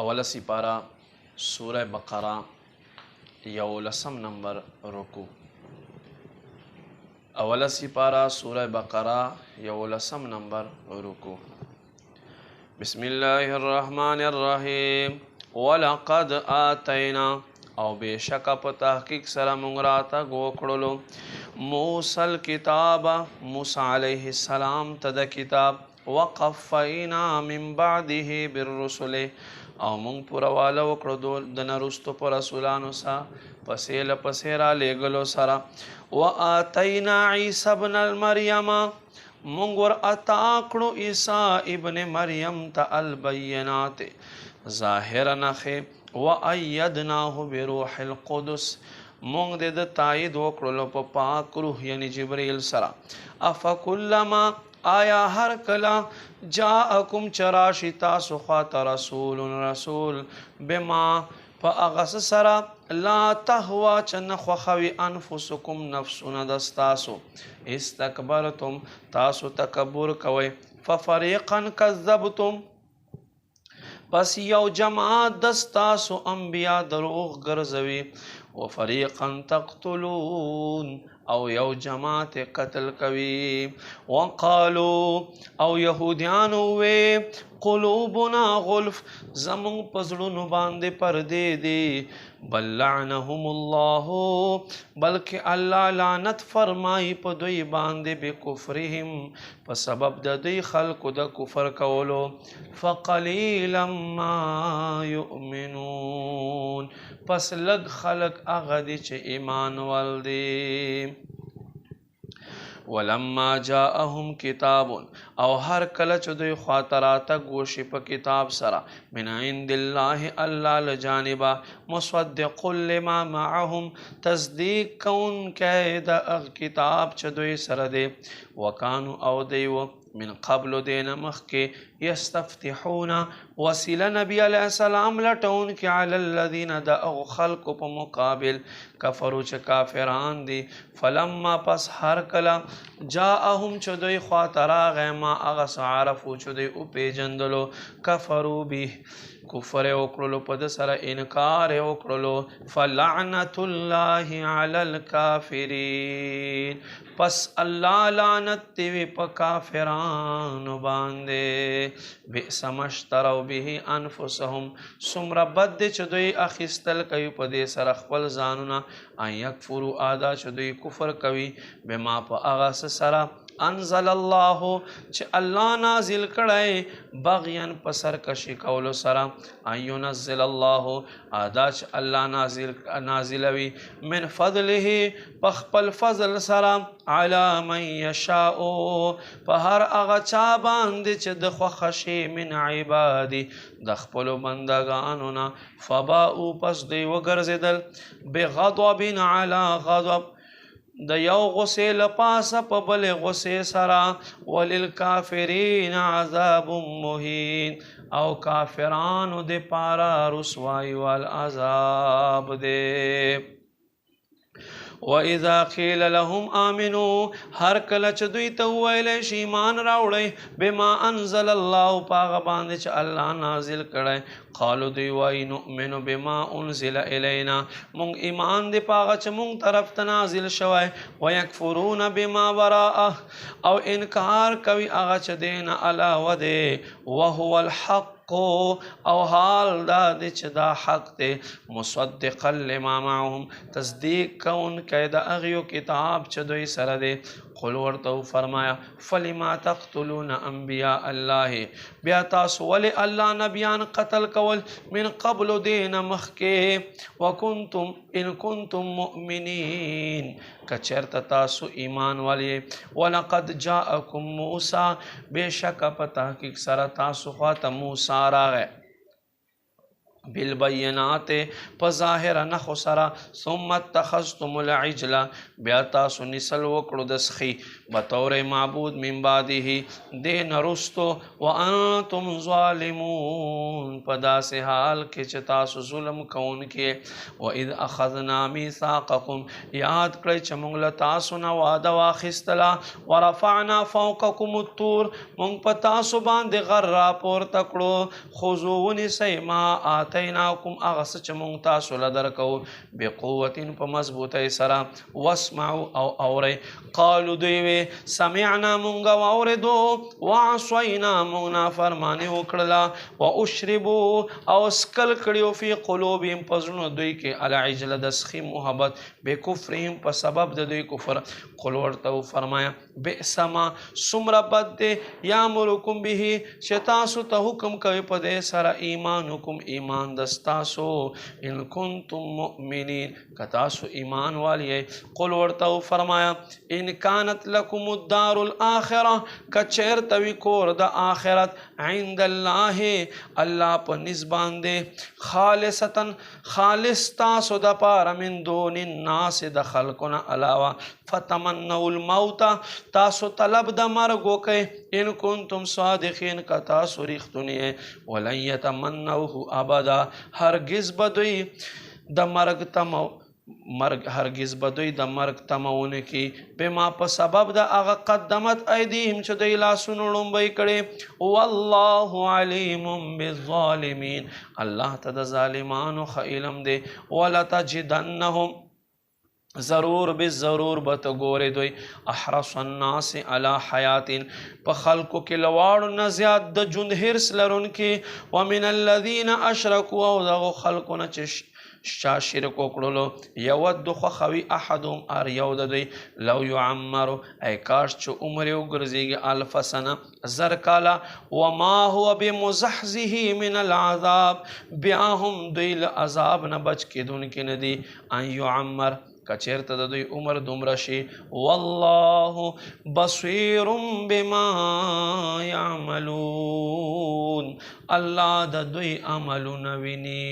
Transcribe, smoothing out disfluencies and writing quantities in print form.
اوله سپاره سوره بقره 11 نمبر رکو. اوله سپاره سوره بقره 11 نمبر رکو. بسم الله الرحمن الرحیم. ولقد آتینا او بشک په تحقیق سره مونږ راته وکړلو موسی الکتاب موسی علیه السلام ته د کتاب وقفینا من بعده بالرسل او مونږ پورواله وکړو د نرستو پر رسولانو سره پسې له پسې را لېږلو سره وآتینا عیسی ابن المریم مونږ ور عطا کړو عیسی ابن مریم ته البینات ظاهر نښې وایدناه بروح القدس مونږ د تایید وکړلو په پاک روح یعنی جبرئیل سره افکلما آیا هر کلا جاءکم چراشی تاسو خواته رسول بما فاغس سره لا تهوا چن خوخوی انفسکم نفسون دستاسو استکبرتم تاسو تکبر کوي ففریقا کذبتم پس یو جماعت دستاسو انبیاء دروغ ګرځوي وفریقا تقتلون او یو جماعت قتل کوي وقالو او یهودیانو وی قلوبنا غلف زمون پزړونو باندې پردې دي بل لعنهم الله بلکې الله لعنت فرمای په دوی باندې بکفرهم په سبب د دوی خلقو د کفر کولو فقلیلا ما یؤمنون پس لږ خلق هغه دي چې ایمان ول دي ولما جاءهم کتاب او هر کله چې دوی خاطراته گوشي په کتاب سره من عند الله الله لجانبا مصدق لما معهم تصدیق کون کې د کتاب چې دوی سره دی وکانو او دیو من قبل دین مخکې یستفتحون وسیله نبی علیہ السلام لټون کې علی الذین دعوا خلق په مقابل کفرو چې کافران دي فلما پس هر کله جاءهم چې دوی خاطرا غما اغس عرفو چې دوی او پیجندلو کفرو به کفر وکړلو په د سره انکار وکړلو فلعنت الله علی الکافرین پس الله لعنت دی په کافرانو باندې بئس مشتروا به انفسهم سمره بد چې دوی اخیستل کوي په دې سره خپل ځانونه ان یکفروا ادا چې دوی کفر کوي بما په هغه سره انزل الله چې الله نازل کړی بغیان په سرکشي کولو سره ان ينزل الله ادا چې الله نازلوي من فضله په خپل فضل سره على من يشاء په هر هغه چا باندې چې د خوښي من عبادي د خپل بندگانو نه فباءوا پس دوی وګرځېدل بغضب على غضب د یو غصې لپاسه په بل غصې سره وللکافرین عذاب مهین او کافرانو د پارا رسوایی والعذاب دے وَإِذَا قِيلَ لَهُمْ آمِنُوا هر کله چې دوی ته وویلی شي ایمان راوړئ بما انزل الله په هغه باندې چې الله نازل کړی قالو دوی وایي نؤمن بما انزل الینا مونږ ایمان دی په هغه چې مونږ طرف ته نازل شوی ویکفرون بما وراءه او انکار کوي هغه چې دی نه علاوه دی وهو الحق او حال دا دی چې دا حق دی مصدقا لما معهم تصدیق کون کې د هغو کتاب چې دوی سره دی قل ورته فرمایا فلما تقتلون انبیاء الله بیا تاسو ولې الله نبیان قتل کول من قبل دین مخکې وکنتم ان کنتم مؤمنین کچرت تاسو ایمان والی ولقد جاءکم موسی بشک په تحقیق سره تاسو خواته موسی راغی بالبینات په ظاهر نخو سره ثم اتخذتم العجل بیا تاسو نسل وکړو د سخي بطور معبود من بعده دین رستو وانتم ظالمون په داسې حال کې چې تاسو ظلم کوونکي وإذ اخذنا میثاقکم یاد کړئ چې موږ له تاسو نه وعده واخیستله ورفعنا فوقکم الطور موږ په تاسو باندې غر راپورته کړو خذوا ونیسئ ما آتیناکم هغه څه چې موږ تاسو له درکوو بقوة په مضبوطۍ سره واسمعوا او اورئ قالو دوی وی سمعنا موږ واورېدو وعصینا موږ نافرماني وکړله واشربوا او سکل کړیو فی قلوبهم په زړونو دوی کې العجل د سخي محبت بکفرهم په سبب د دوی کفر قل ورته فرمایا بئس ما څومره بد دی یامرکم به چې تاسو ته حکم کوي په دې سره ایمانکم ایمان دستاسو ان کنتم مؤمنین که تاسو ایمان والی قل ورته فرمایا ان کانت لکم الدار الاخره که چیرته وي کور د آخرت عند الله الله په نسبت باندې خالص تاسو د پاره من دون الناس د خلقنا علاوه فتمنوا الموت تاسو طلب د مرګ وکئ ان کنتم صادقین که تاسو رښتونی ولن یتمنوه ابدا هرگز به دوی د مرګ تمونه کې بما په سبب د هغه قدمت ایدیهم چې دوی لاسونه لومبۍ کړي والله علیم بالظالمین الله ته د ظالمانو ښه علم دی ولتجدنهم ضرور بالضرور به ته ګورې دوی احرص الناس علی حیات په خلکو کې لواړو نه زیات د ژوند حرص لرونکي ومن الذین اشرکوا او دغو خلکو نه چې شا شرک وکړلو یود خوښوي احدهم هر یو د دوی لو یعمرو ای کاش چې عمر یې وګرځېږي الف سنه زر کاله وما هو بمزحزحه من العذاب بیا هم دوی له عذاب نه بچ کېدونکي نه دي ان یعمر کچیرته د دوی عمر دومره شي والله بصیر بما یعملون الله د دوی عملونه ویني